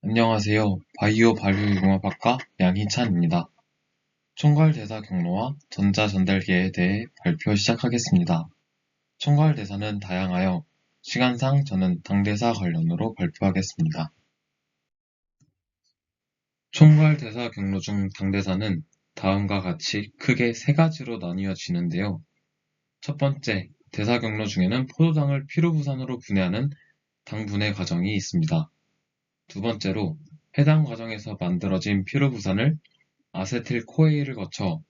안녕하세요. 바이오 발효유공학학과 양희찬입니다. 총괄대사 경로와 전자전달계에 대해 발표 시작하겠습니다. 총괄대사는 다양하여 시간상 저는 당대사 관련으로 발표하겠습니다. 총괄대사 경로 중 당대사는 다음과 같이 크게 세 가지로 나뉘어지는데요. 첫 번째, 대사 경로 중에는 포도당을 피루부산으로 분해하는 당분해 과정이 있습니다. 두 번째로, 해당 과정에서 만들어진 피루부산을 아세틸코에일을 거쳐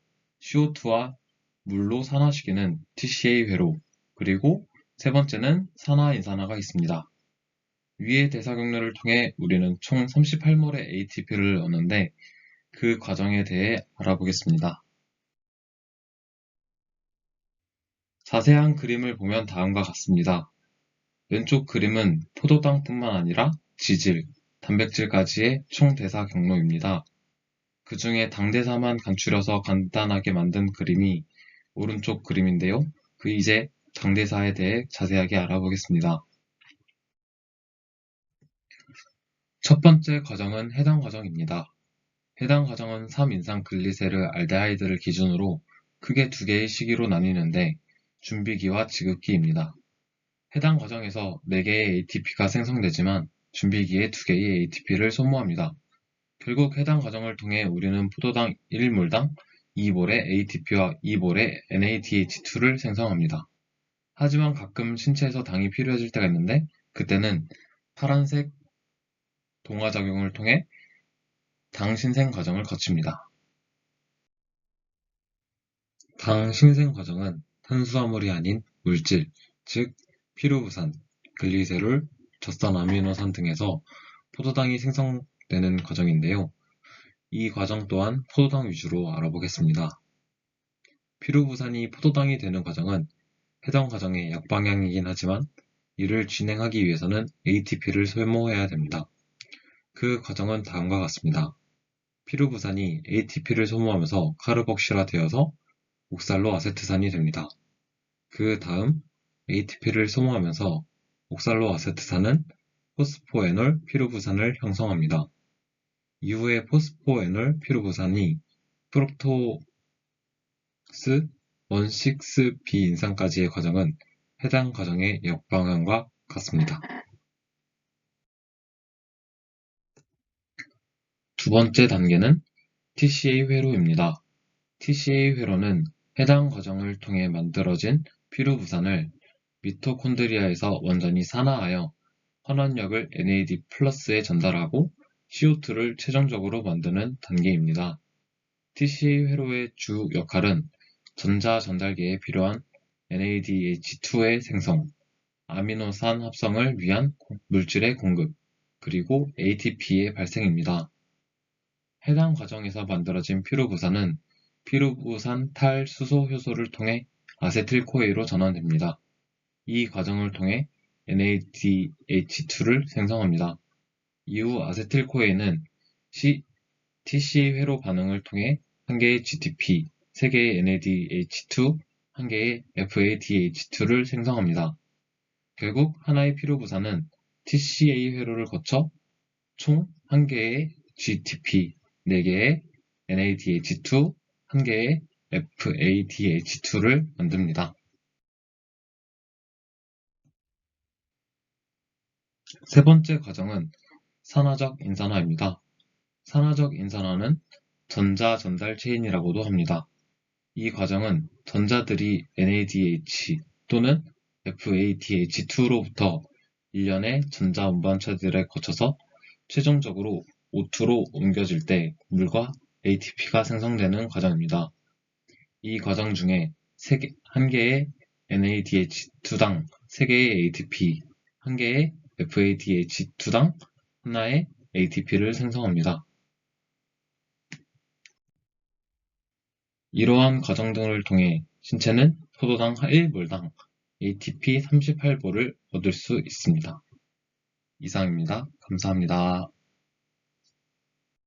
CO2와 물로 산화시키는 TCA 회로, 그리고 세 번째는 산화인산화가 있습니다. 위의 대사 경로를 통해 우리는 총 38몰의 ATP를 얻는데 그 과정에 대해 알아보겠습니다. 자세한 그림을 보면 다음과 같습니다. 왼쪽 그림은 포도당뿐만 아니라 지질, 단백질까지의 총 대사 경로입니다. 그 중에 당대사만 간추려서 간단하게 만든 그림이 오른쪽 그림인데요. 이제 당대사에 대해 자세하게 알아보겠습니다. 첫 번째 과정은 해당 과정입니다. 해당 과정은 3인산 글리세르 알데하이드를 기준으로 크게 두 개의 시기로 나뉘는데 준비기와 지급기입니다. 해당 과정에서 4개의 ATP가 생성되지만 준비기에 2개의 ATP를 소모합니다. 결국 해당 과정을 통해 우리는 포도당 1몰당 2몰의 ATP와 2몰의 NADH2를 생성합니다. 하지만 가끔 신체에서 당이 필요해질 때가 있는데 그때는 파란색 동화작용을 통해 당 신생 과정을 거칩니다. 당 신생 과정은 탄수화물이 아닌 물질, 즉 피루부산, 글리세롤, 젖산 아미노산 등에서 포도당이 생성되는 과정인데요. 이 과정 또한 포도당 위주로 알아보겠습니다. 피루부산이 포도당이 되는 과정은 해당 과정의 약방향이긴 하지만 이를 진행하기 위해서는 ATP를 소모해야 됩니다. 그 과정은 다음과 같습니다. 피루부산이 ATP를 소모하면서 카르복실화되어서 옥살로 아세트산이 됩니다. 그 다음 ATP를 소모하면서 옥살로 아세트산은 포스포에놀 피루부산을 형성합니다. 이후에 포스포에놀 피루부산이 프록토스 1,6-비인산까지의 과정은 해당 과정의 역방향과 같습니다. 두 번째 단계는 TCA 회로입니다. TCA 회로는 해당 과정을 통해 만들어진 피루부산을 미토콘드리아에서 완전히 산화하여 환원력을 NAD+에 전달하고 CO2를 최종적으로 만드는 단계입니다. TCA 회로의 주 역할은 전자 전달계에 필요한 NADH2의 생성, 아미노산 합성을 위한 물질의 공급, 그리고 ATP의 발생입니다. 해당 과정에서 만들어진 피루부산은 피루부산 탈수소 효소를 통해 아세틸코에일로 전환됩니다. 이 과정을 통해 NADH2를 생성합니다. 이후 아세틸코에일은 TCA 회로 반응을 통해 1개의 GTP, 3개의 NADH2, 1개의 FADH2를 생성합니다. 결국 하나의 피루부산은 TCA 회로를 거쳐 총 1개의 GTP, 4개의 NADH2, 1개의 FADH2를 만듭니다. 세 번째 과정은 산화적 인산화입니다. 산화적 인산화는 전자 전달 체인이라고도 합니다. 이 과정은 전자들이 NADH 또는 FADH2로부터 일련의 전자 운반체들에 거쳐서 최종적으로 O2로 옮겨질 때 물과 ATP가 생성되는 과정입니다. 이 과정 중에 1개의 NADH2당 3개의 ATP, 1개의 FADH2당 하나의 ATP를 생성합니다. 이러한 과정 등을 통해 신체는 포도당 1몰당 ATP 38몰을 얻을 수 있습니다. 이상입니다. 감사합니다.